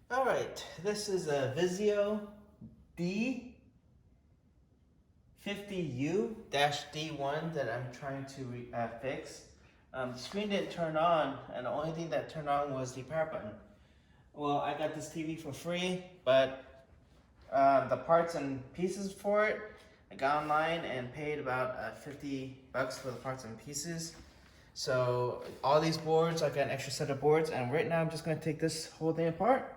All right, this is a Vizio D50u-D1 that I'm trying to fix. The screen didn't turn on, and the only thing that turned on was the power button. Well, I got this TV for free, but the parts and pieces for it, I got online and paid about 50 bucks for the parts and pieces. So all these boards, I got an extra set of boards, and right now I'm just going to take this whole thing apart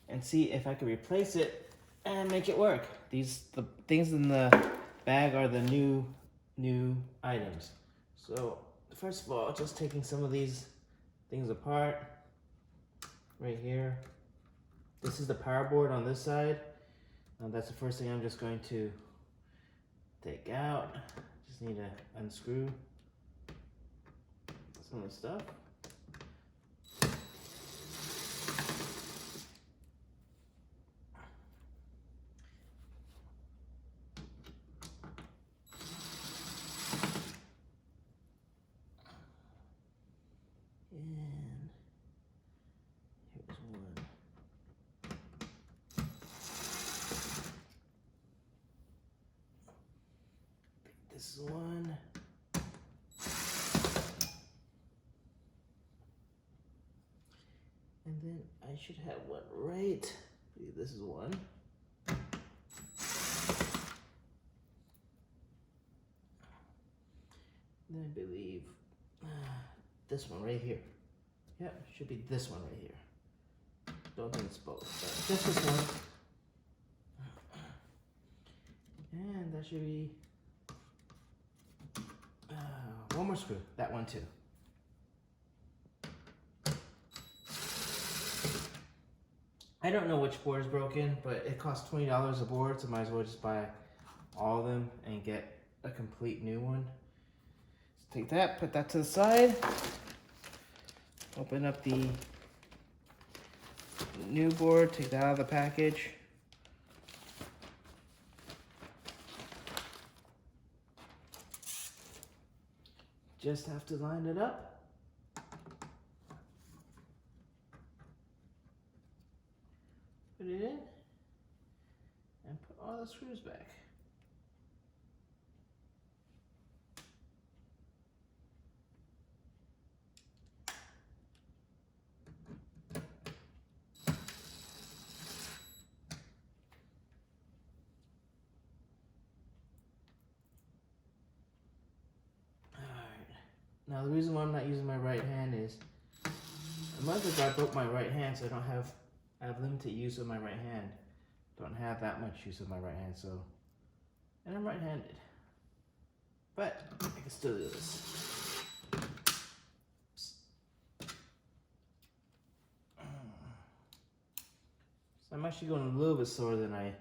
and see if I can replace it and make it work. The things in the bag are the new items. So first of all, just taking some of these things apart. Right here, this is the power board on this side. That's the first thing I'm just going to take out. Just need to unscrew some of the stuff. And here's one. This is one. And then I should have one right. This is one. And then I believe this one right here. Yeah, should be this one right here. Don't think it's both, but just this one. And that should be one more screw. That one too. I don't know which board is broken, but it costs $20 a board, so might as well just buy all of them and get a complete new one. So take that, put that to the side. Open up the new board, take that out of the package. Just have to line it up. Put it in and put all the screws back. Now the reason why I'm not using my right hand is a month ago I broke my right hand, so I have limited use of my right hand. Don't have that much use of my right hand, so, and I'm right-handed. But I can still do this. So I'm actually going a little bit slower than I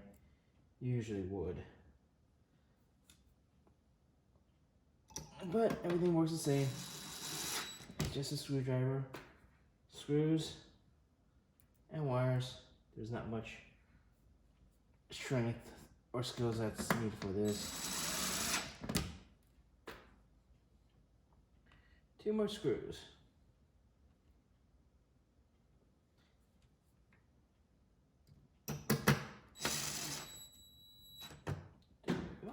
usually would. But everything works the same. Just a screwdriver, screws, and wires. There's not much strength or skills that's needed for this. 2 more screws. There we go.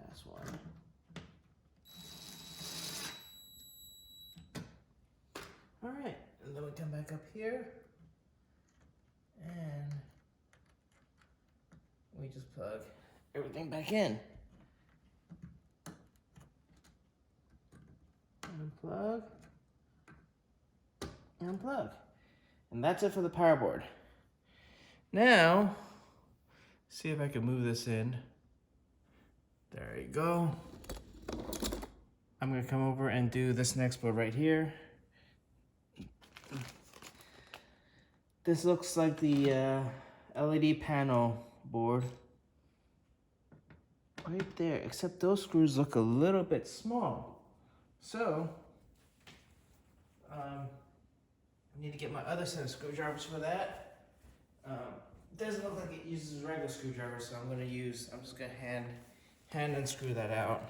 Last one. All right, and then we come back up here, and we just plug everything back in. Unplug, and unplug. And that's it for the power board. Now, see if I can move this in. There you go. I'm gonna come over and do this next board right here. This looks like the LED panel board right there, except those screws look a little bit small. So, I need to get my other set of screwdrivers for that. Doesn't look like it uses regular screwdrivers, so I'm just gonna hand unscrew that out.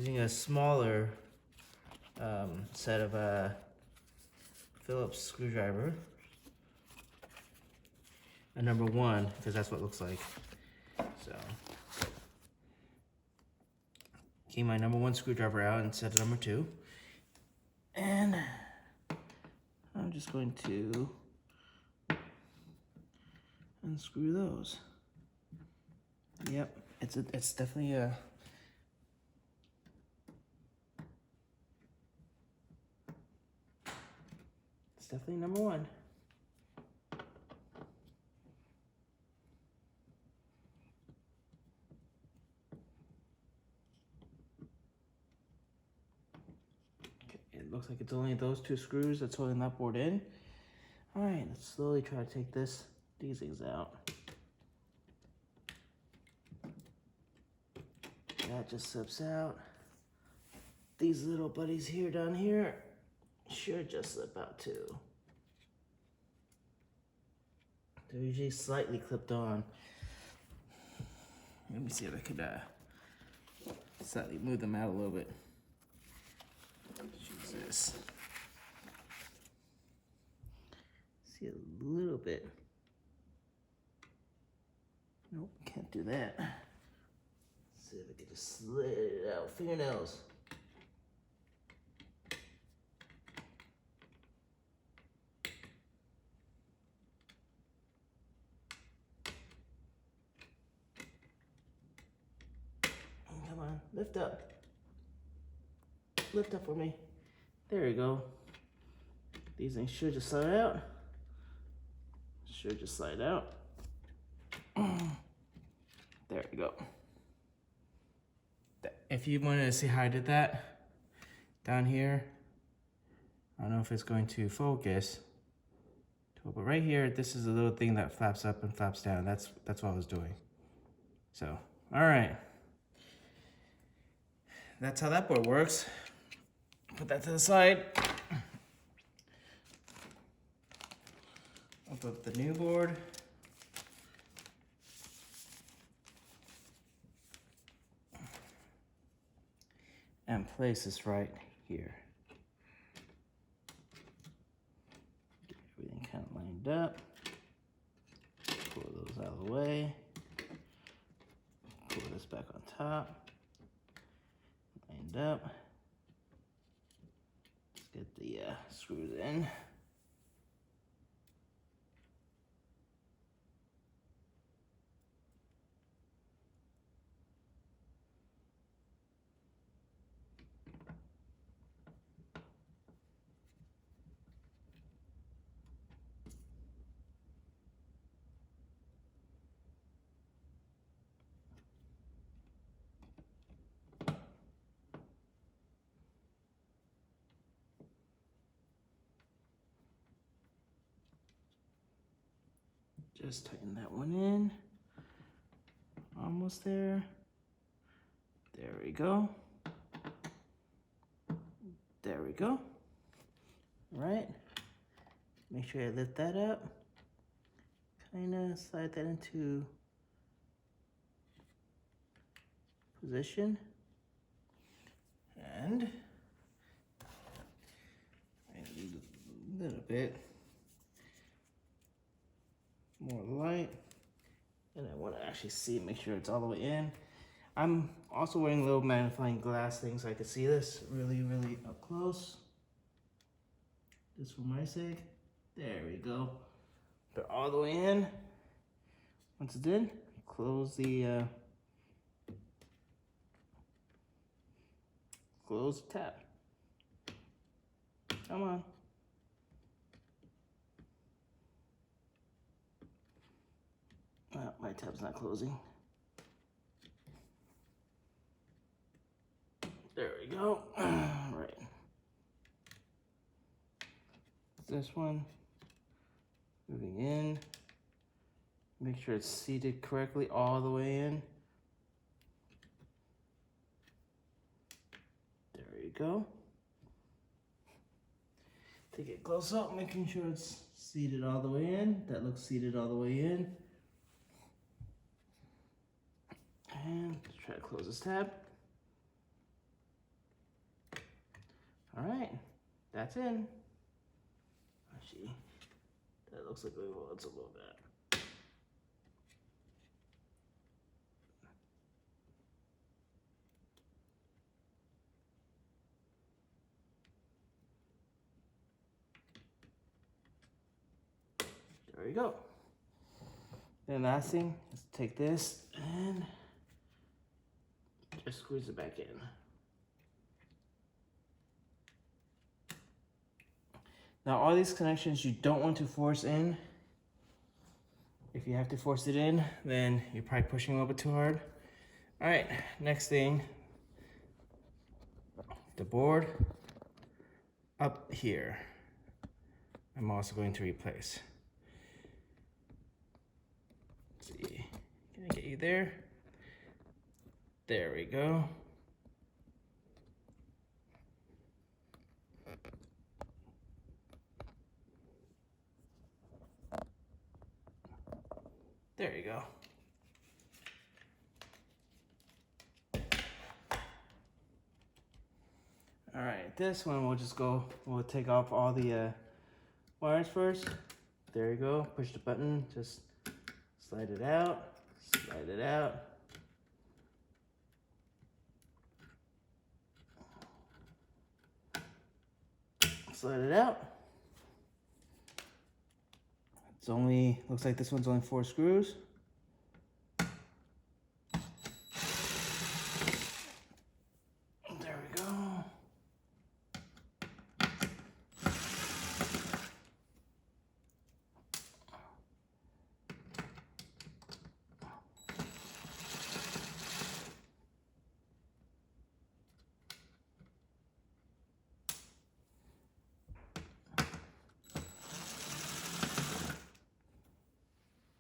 using a smaller set of Phillips screwdriver. A number 1, because that's what it looks like. So, keep my number 1 screwdriver out and set number 2. And I'm just going to unscrew those. Yep, it's definitely a number 1. It looks like it's only those 2 screws that's holding that board in. All right, let's slowly try to take these things out. That just slips out. These little buddies here down here should just slip out too. They're usually slightly clipped on. Let me see if I could slightly move them out a little bit. Jesus. See a little bit. Nope, can't do that. Let's see if I can just slide it out. Fingernails. Come on, lift up. Lift up for me. There you go. These things should just slide out. Should just slide out. There we go. If you wanted to see how I did that, down here, I don't know if it's going to focus, but right here, this is a little thing that flaps up and flaps down. That's what I was doing. So, all right. That's how that board works. Put that to the side. I'll put the new board. And place this right here. Get everything kind of lined up. Pull those out of the way. Pull this back on top. Lined up. Let's get the screws in. Just tighten that one in. Almost there. There we go. There we go. All right. Make sure I lift that up. Kind of slide that into position. And a little bit more light, and I want to actually see, make sure it's all the way in. I'm also wearing a little magnifying glass thing so I can see this really up close, just for my sake. There we go. Put it all the way in. Once it's in, close the tab. Come on. My tab's not closing. There we go. Right. This one. Moving in. Make sure it's seated correctly all the way in. There you go. Take it close up, making sure it's seated all the way in. That looks seated all the way in. And let's try to close this tab. that's in. Actually, that looks like it's a little bit. There we go. Then last thing is take this and just squeeze it back in. Now all these connections you don't want to force in. If you have to force it in, then you're probably pushing a little bit too hard. All right, next thing, the board up here, I'm also going to replace. Let's see, can I get you there? There we go. There you go. All right, this one we'll take off all the wires first. There you go, push the button, just slide it out, slide it out. Slide it out. It's only, looks like this one's only 4 screws. There we go.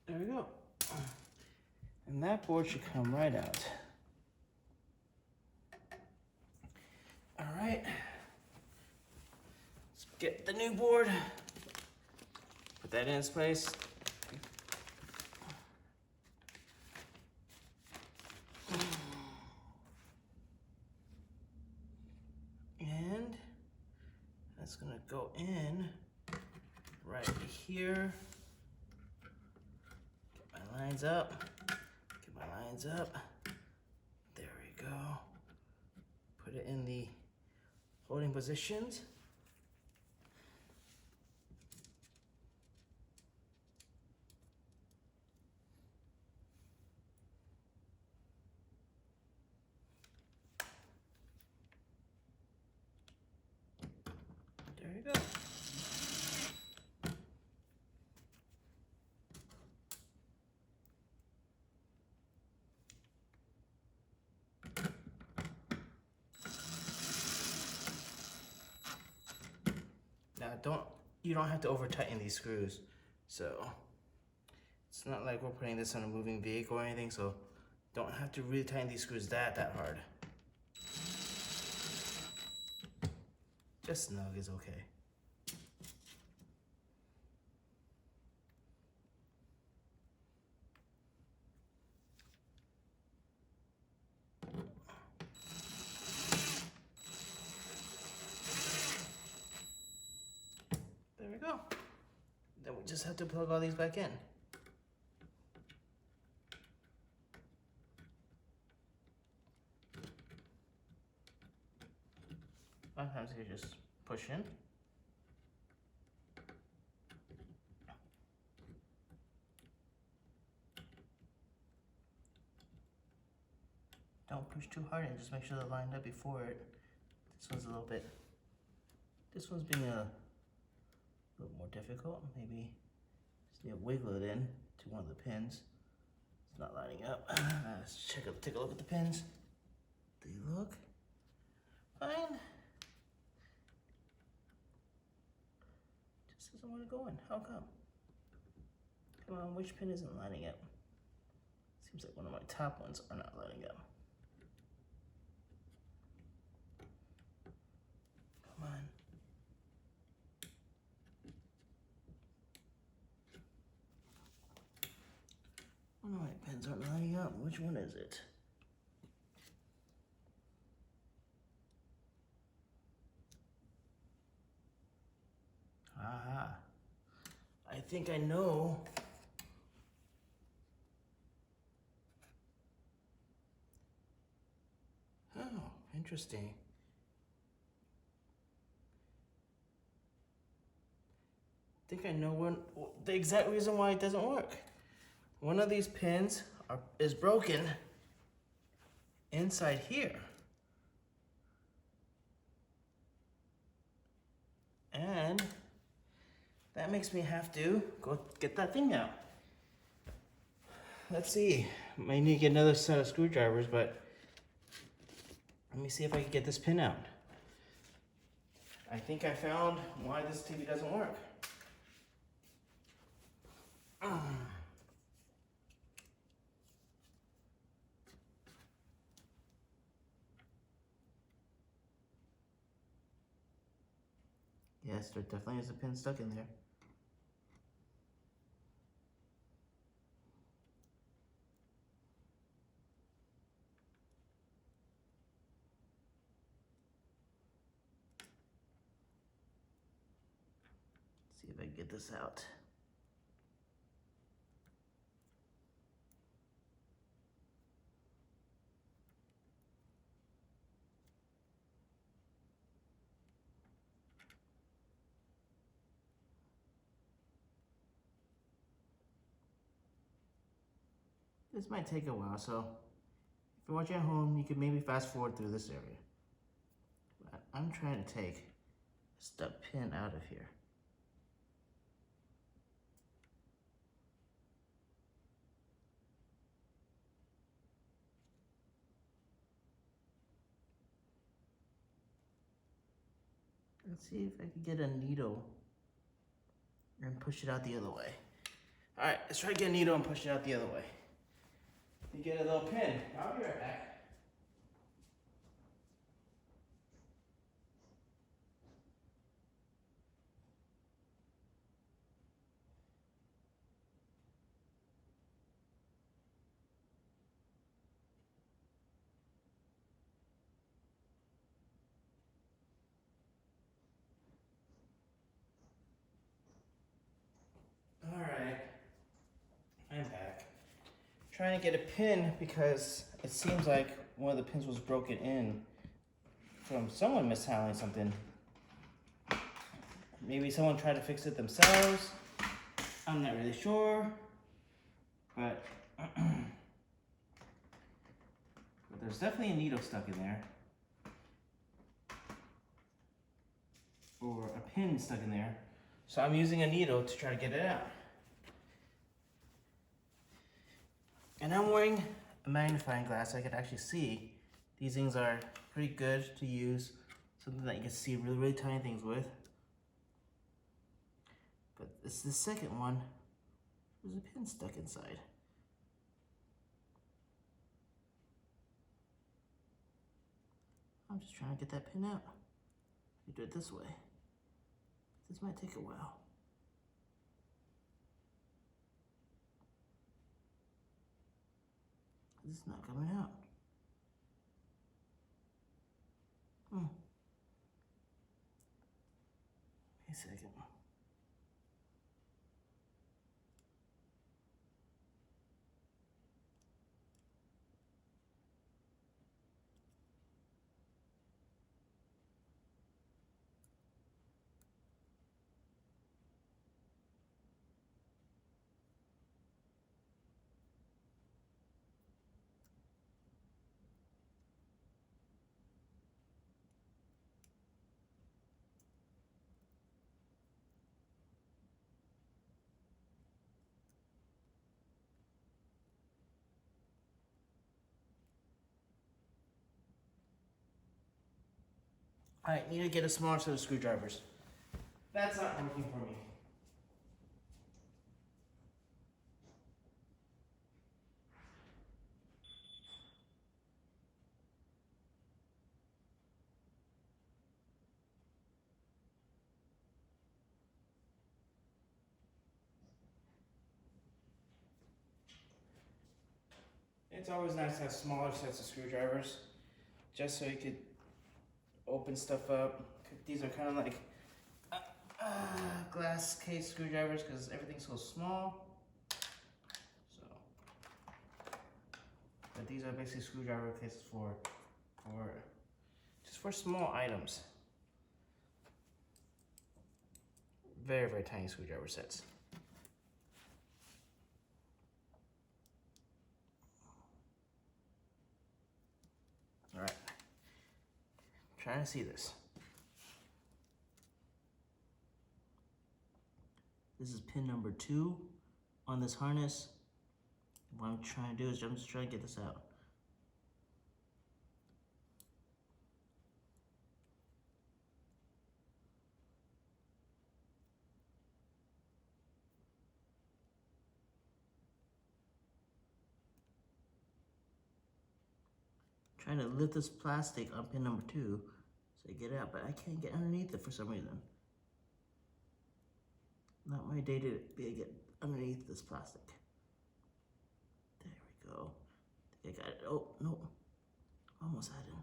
There we go. And that board should come right out. All right. Let's get the new board. Put that in its place. And that's gonna go in right here. Lines up, get my lines up, there we go. Put it in the holding positions. There you go. Now you don't have to over tighten these screws. So it's not like we're putting this on a moving vehicle or anything, so don't have to really tighten these screws that hard. Just snug is okay. There we go. Then we just have to plug all these back in. Sometimes you just push in. Don't push too hard and just make sure they're lined up before it. This one's this one's being a little more difficult. Maybe just need to wiggle it in to one of the pins. It's not lining up. Let's take a look at the pins. They look fine. Just doesn't want to go in. How come? Come on, which pin isn't lining up? Seems like one of my top ones are not lining up. Come on. One of my pins aren't lining up. Which one is it? think I know. Oh, interesting. I think I know the exact reason why it doesn't work. One of these pins is broken inside here. And that makes me have to go get that thing out. Let's see. Might need to get another set of screwdrivers, but let me see if I can get this pin out. I think I found why this TV doesn't work. Yes, there definitely is a pin stuck in there. See if I can get this out. This might take a while, so if you're watching at home, you could maybe fast forward through this area. But I'm trying to take a stuck pin out of here. Let's see if I can get a needle and push it out the other way. All right, let's try to get a needle and push it out the other way. You get a little pin. I'll be right back. All right, I'm back. Trying to get a pin because it seems like one of the pins was broken in from someone mishandling something. Maybe someone tried to fix it themselves. I'm not really sure, but there's definitely a needle stuck in there, or a pin stuck in there. So I'm using a needle to try to get it out. And I'm wearing a magnifying glass so I can actually see. These things are pretty good to use, something that you can see really, really tiny things with. But it's the second one. There's a pin stuck inside. I'm just trying to get that pin out. You do it this way. This might take a while. This is not coming out. Wait a second. I need to get a smaller set of screwdrivers. That's not working for me. It's always nice to have smaller sets of screwdrivers, just so you could open stuff up. These are kind of like glass case screwdrivers because everything's so small. So, but these are basically screwdriver cases for just for small items. Very, very tiny screwdriver sets. All right, trying to see this. This is pin number 2 on this harness. What I'm trying to do is I'm just trying to get this out. Trying to lift this plastic on pin number 2 so I get it out, but I can't get underneath it for some reason. Not my day to be able to get underneath this plastic. There we go. I think I got it. Oh, no. Almost had it.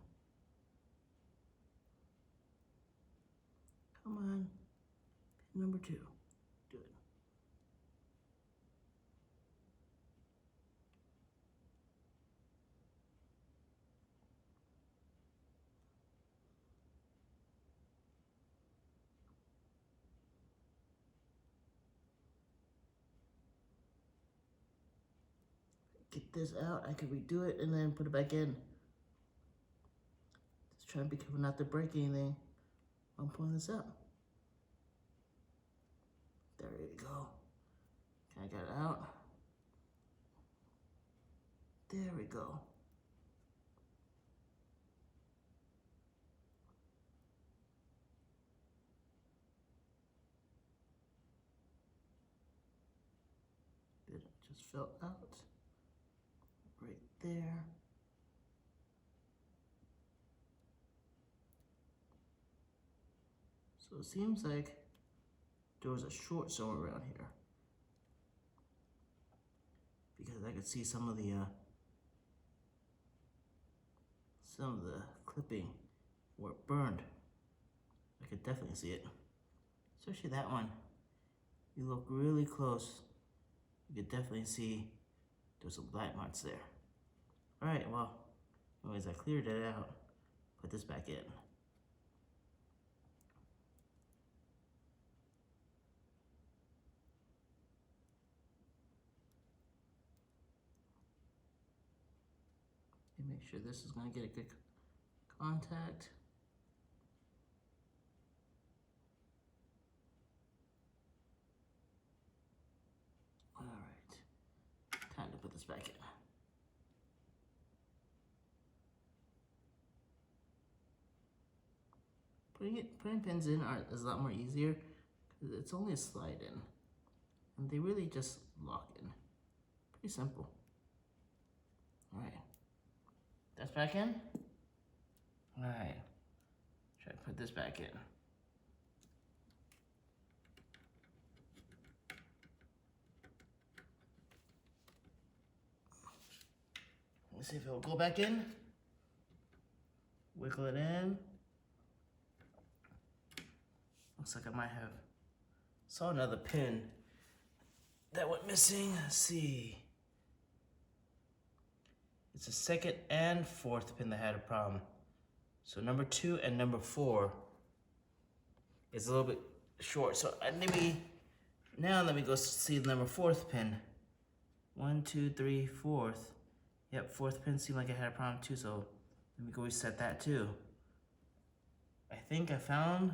Come on. Pin number 2. Do it. Get this out, I can redo it and then put it back in. Just trying to be careful not to break anything. I'm pulling this out. There you go. I got it out. There we go. It just fell out. Right there. So it seems like there was a short somewhere around here, because I could see some of the clipping where it burned. I could definitely see it, especially that one. You look really close, you could definitely see there's some black marks there. All right, well, anyways, I cleared it out, put this back in. And make sure this is gonna get a good contact. All right, time to put this back in. Putting pins in is a lot more easier because it's only a slide in, and they really just lock in. Pretty simple. All right, that's back in. All right, try to put this back in. Let's see if it'll go back in. Wiggle it in. Looks like I might have saw another pin that went missing. Let's see. It's the second and fourth pin that had a problem. So number 2 and number 4 is a little bit short. So let me go see the number 4th pin. 1, 2, 3, 4th. Yep, 4th pin seemed like it had a problem too. So let me go reset that too. I think I found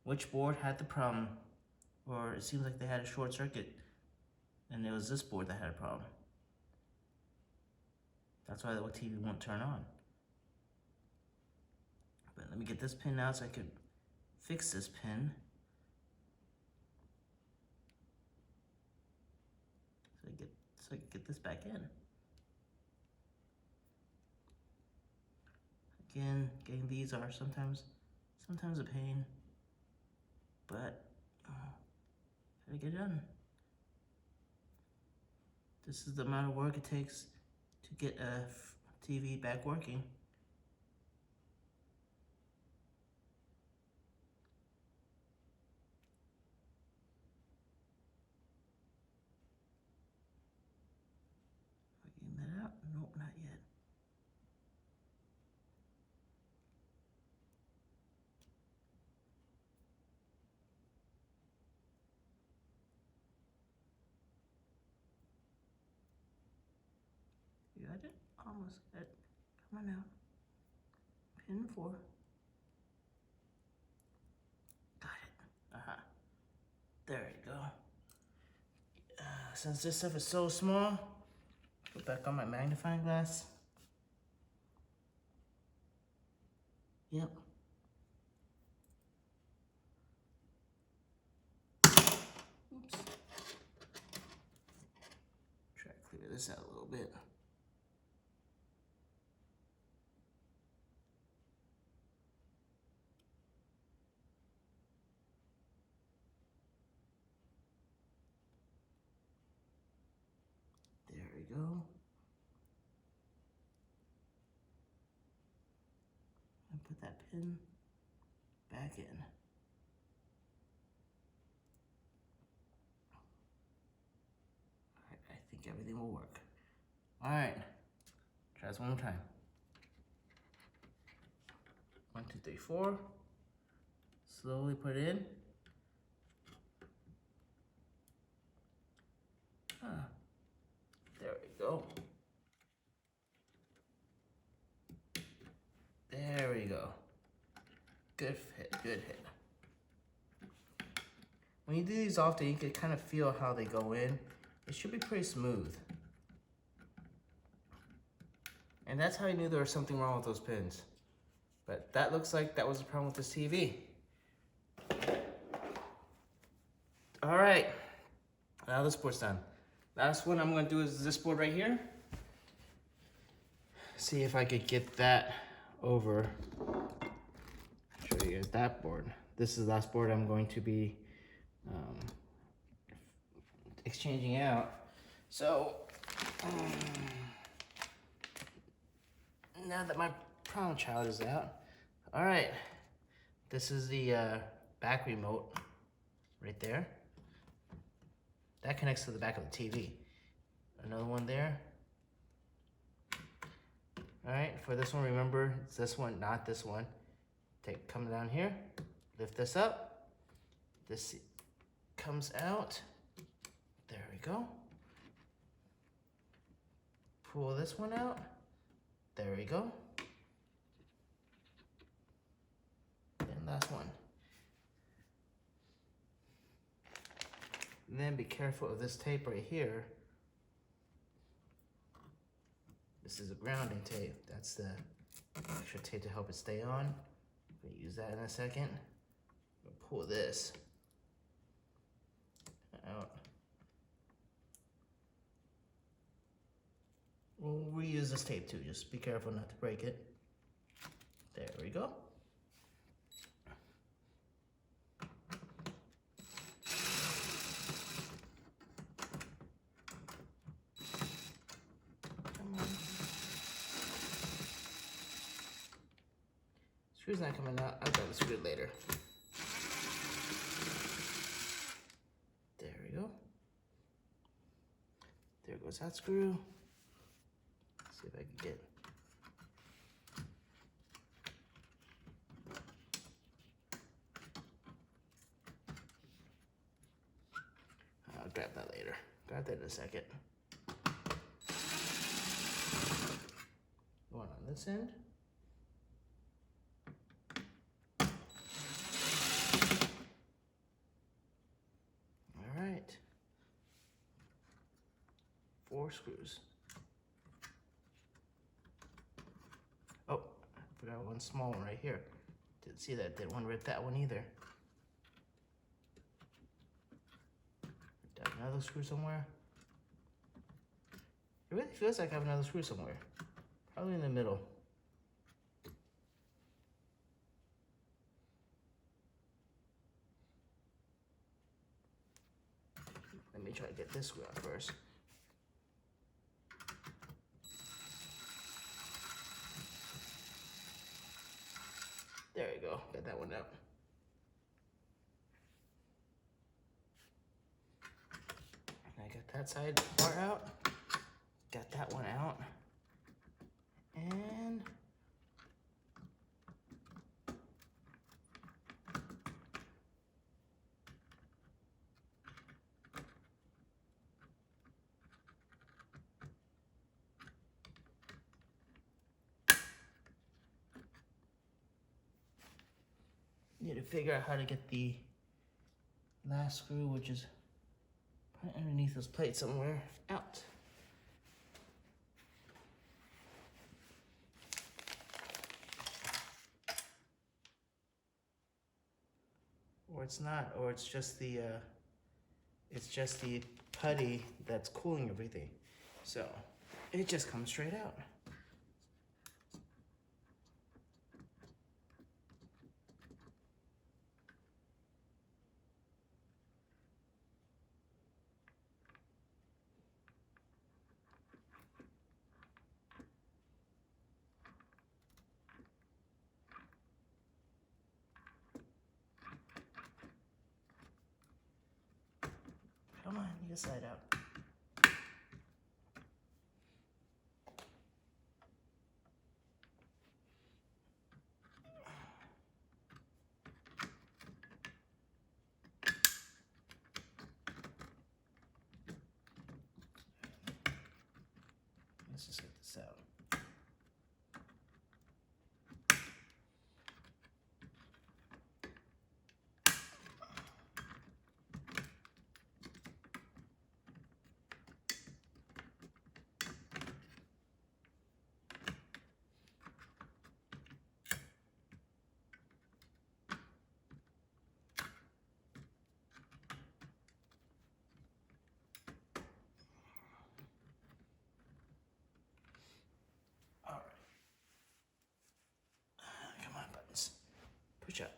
which board had the problem, or it seems like they had a short circuit and it was this board that had a problem. That's why the TV won't turn on. But let me get this pin out so I could fix this pin. So I can get this back in. Again, getting these are sometimes a pain, but gotta get it done. This is the amount of work it takes to get a TV back working. nope, not yet. You got it? Almost got it. Come on out. Pin 4. Got it. There you go. Since this stuff is so small, put back on my magnifying glass. Yep. Oops. Try to clear this out a little bit. There we go. And put that pin back in. Alright, I think everything will work. Alright, try this one more time. 1, 2, 3, 4. Slowly put it in. There we go. There we go. Good hit, good hit. When you do these often, you can kind of feel how they go in. It should be pretty smooth. And that's how I knew there was something wrong with those pins. But that looks like that was the problem with this TV. All right, now this board's done. Last one I'm gonna do is this board right here. See if I could get that over. Show you guys that board. This is the last board I'm going to be exchanging out. So, now that my problem child is out, all right, this is the back remote right there. That connects to the back of the TV. Another one there. All right, for this one, remember, it's this one, not this one. Come down here, lift this up. This comes out. There we go. Pull this one out. There we go. And last one. And then be careful of this tape right here. This is a grounding tape. That's the extra tape to help it stay on. We'll use that in a second. We'll pull this out. We'll reuse this tape too. Just be careful not to break it. There we go. Screw's not coming out. I'll grab the screw later. There we go. There goes that screw. Let's see if I can get. I'll grab that later. Grab that in a second. One on this end. All right. 4 screws. Oh, I forgot one small one right here. Didn't see that. Didn't want to rip that one either. Got another screw somewhere. It really feels like I have another screw somewhere. Probably in the middle. Let me try to get this screw out first. There you go. Got that one out. And I got that side part out. Got that one out. need to figure out how to get the last screw, which is probably underneath this plate somewhere, out. Or it's not, or it's just the putty that's cooling everything. So it just comes straight out. Come on, you slide out. Let's just get this out. Push up.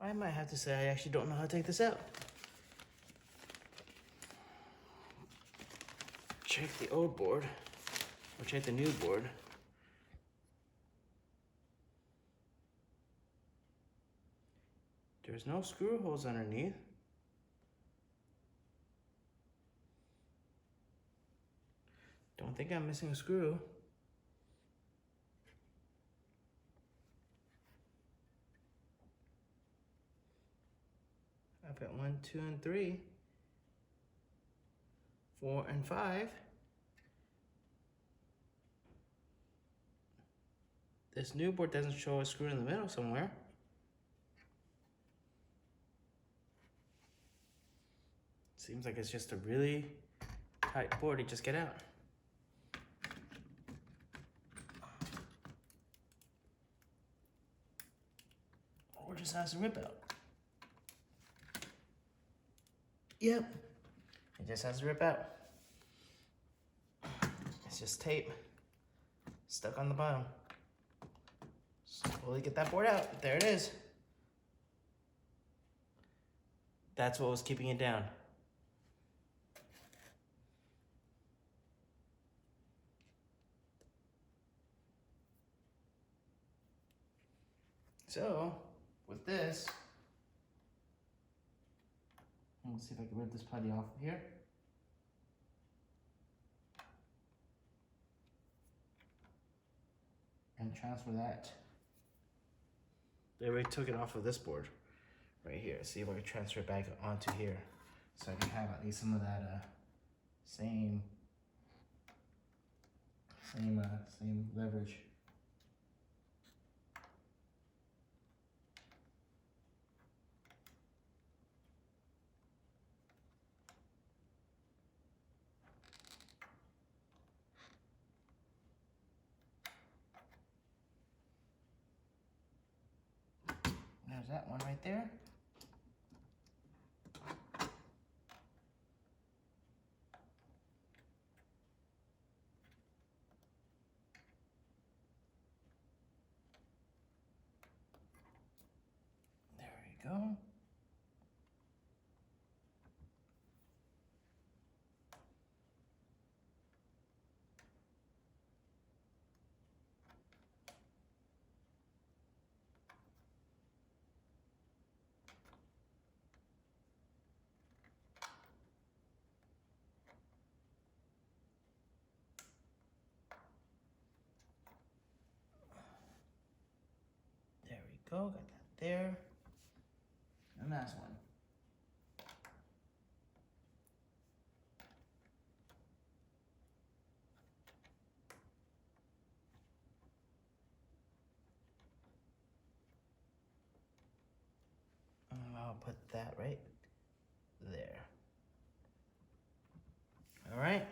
I might have to say I actually don't know how to take this out. Check the old board, or check the new board. There's no screw holes underneath. Don't think I'm missing a screw. I've got 1, 2, and 3, 4, and 5. This new board doesn't show a screw in the middle somewhere. Seems like it's just a really tight board to just get out. Or just has a rip out. Yep, it just has to rip out. It's just tape stuck on the bottom. Slowly get that board out. There it is. That's what was keeping it down. So, with this, let's see if I can rip this putty off of here. And transfer that. They already took it off of this board right here. See if I can transfer it back onto here. So I can have at least some of that same leverage. that one right there. There we go. There we go, got that there. And last one. I'll put that right there. All right,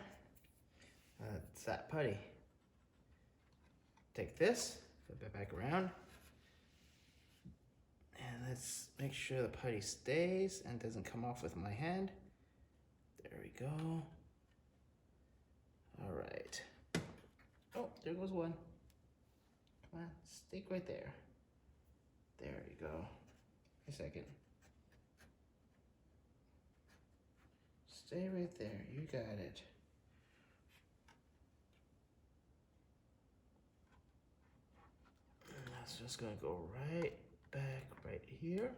that's that putty. Take this, flip it back around, and let's make sure the putty stays and doesn't come off with my hand. There we go. All right. Oh, there goes one. Come on, stick right there. There you go. A second. Stay right there, you got it. And that's just gonna go right back right here.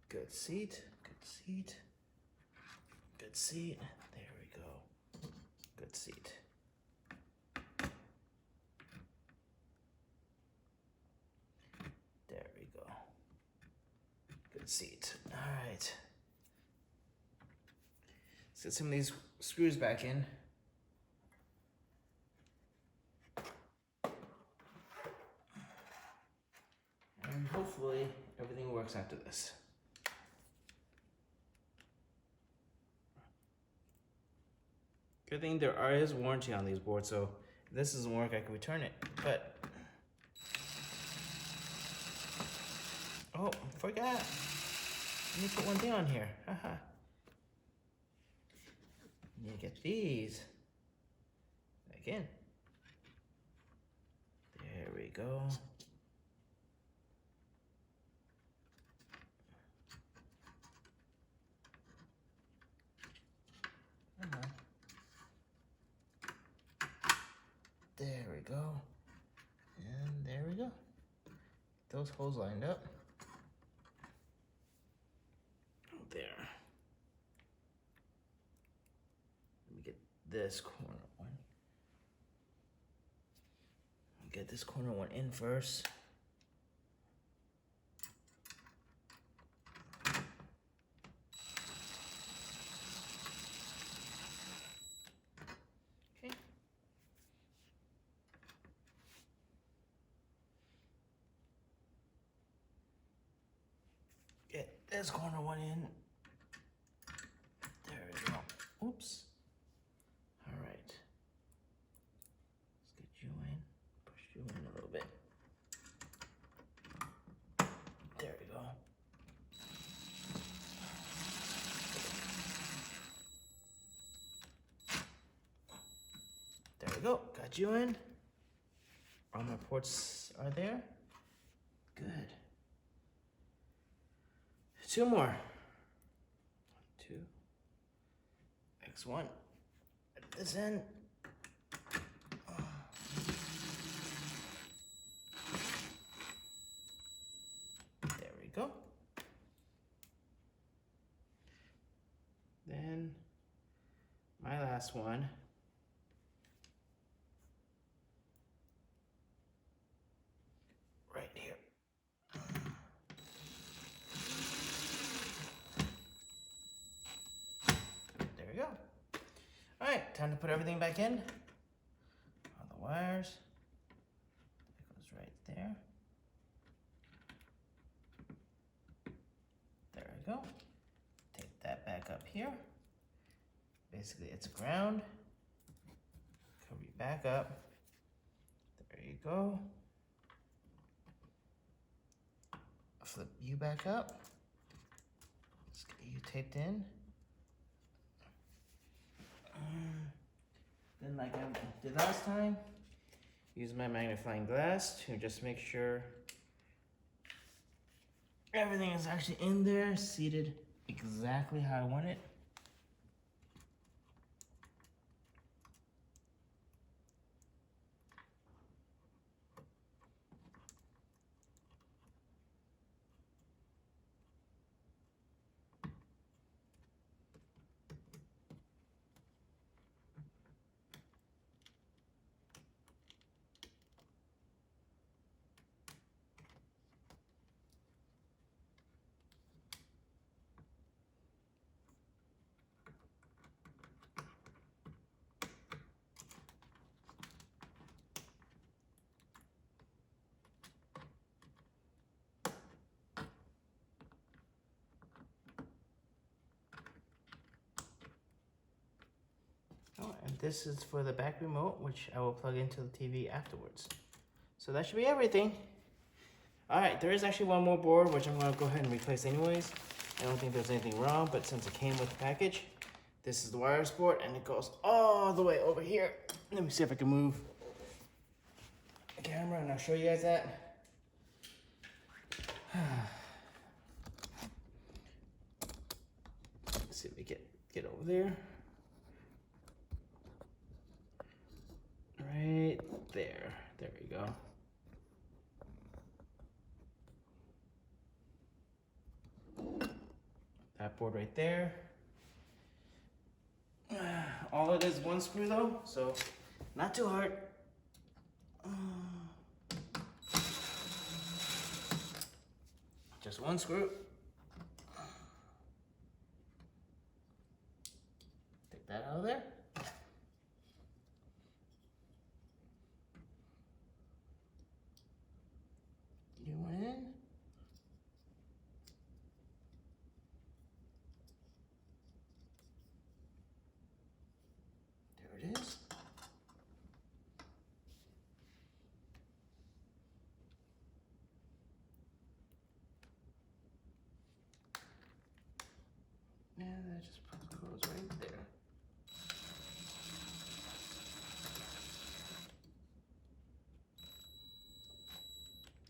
Good seat, good seat, good seat. There we go. Good seat. There we go. Good seat. All right. Let's get some of these screws back in. And hopefully everything works after this. Good thing there is warranty on these boards, so if this doesn't work, I can return it. But oh, forgot. Let me put one thing on here. Haha. Need to get these back in. There we go. There we go. And there we go. Those holes lined up. Oh, there. Let me get this corner one. I'll get this corner one in first. Okay. Get this corner one in. There we go. Oops. All right. Let's get you in. Push you in a little bit. There we go. There we go. Got you in. All my ports are there. Good. Two more. 2. X1. At this end. There we go. Then my last one. Right here. There we go. All right, time to put everything back in. All the wires. That goes right there. There we go. Take that back up here. Basically, it's ground. Cover you back up. There you go. flip you back up. Let's get you taped in. Then like I did last time, use my magnifying glass to just make sure everything is actually in there, seated exactly how I want it. Oh, and this is for the back remote, which I will plug into the TV afterwards. So that should be everything. All right, there is actually one more board, which I'm gonna go ahead and replace anyways. I don't think there's anything wrong, but since it came with the package, this is the wireless board and it goes all the way over here. Let me see if I can move the camera and I'll show you guys that. Let's see if we get over there. Right there. There we go. That board right there. All it is one screw though, so not too hard. Just one screw. Take that out of there. New one in. There it is. Yeah, that just goes right there.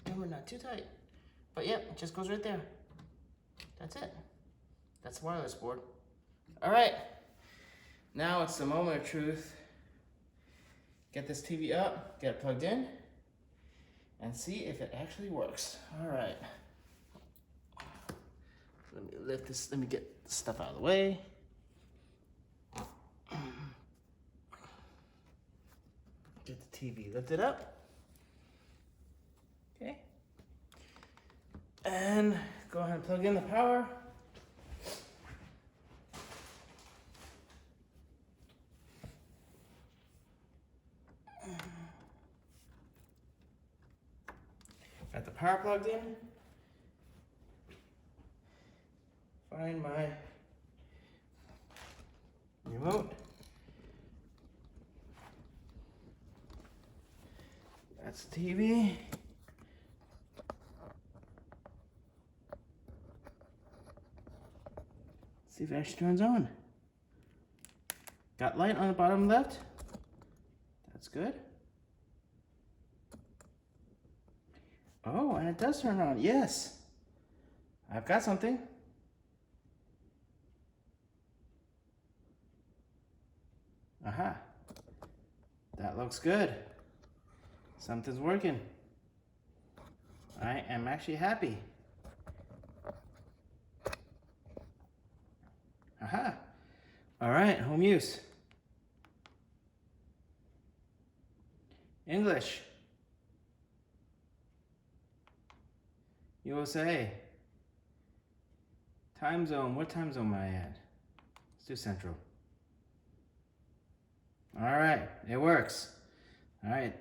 Remember, not too tight. But yep, it just goes right there. That's it. That's the wireless board. All right. Now it's the moment of truth. Get this TV up, get it plugged in, and see if it actually works. All right. Let me lift this, let me get the stuff out of the way. Get the TV lifted up. Okay. And go ahead and plug in the power. Got the power plugged in. Find my remote. That's the TV. See if it actually turns on. Got light on the bottom left. That's good. Oh, and it does turn on. Yes. I've got something. Aha. That looks good. Something's working. I am actually happy. Aha. All right, home use. English. USA. Time zone. What time zone am I at? Let's do Central. All right, it works. All right.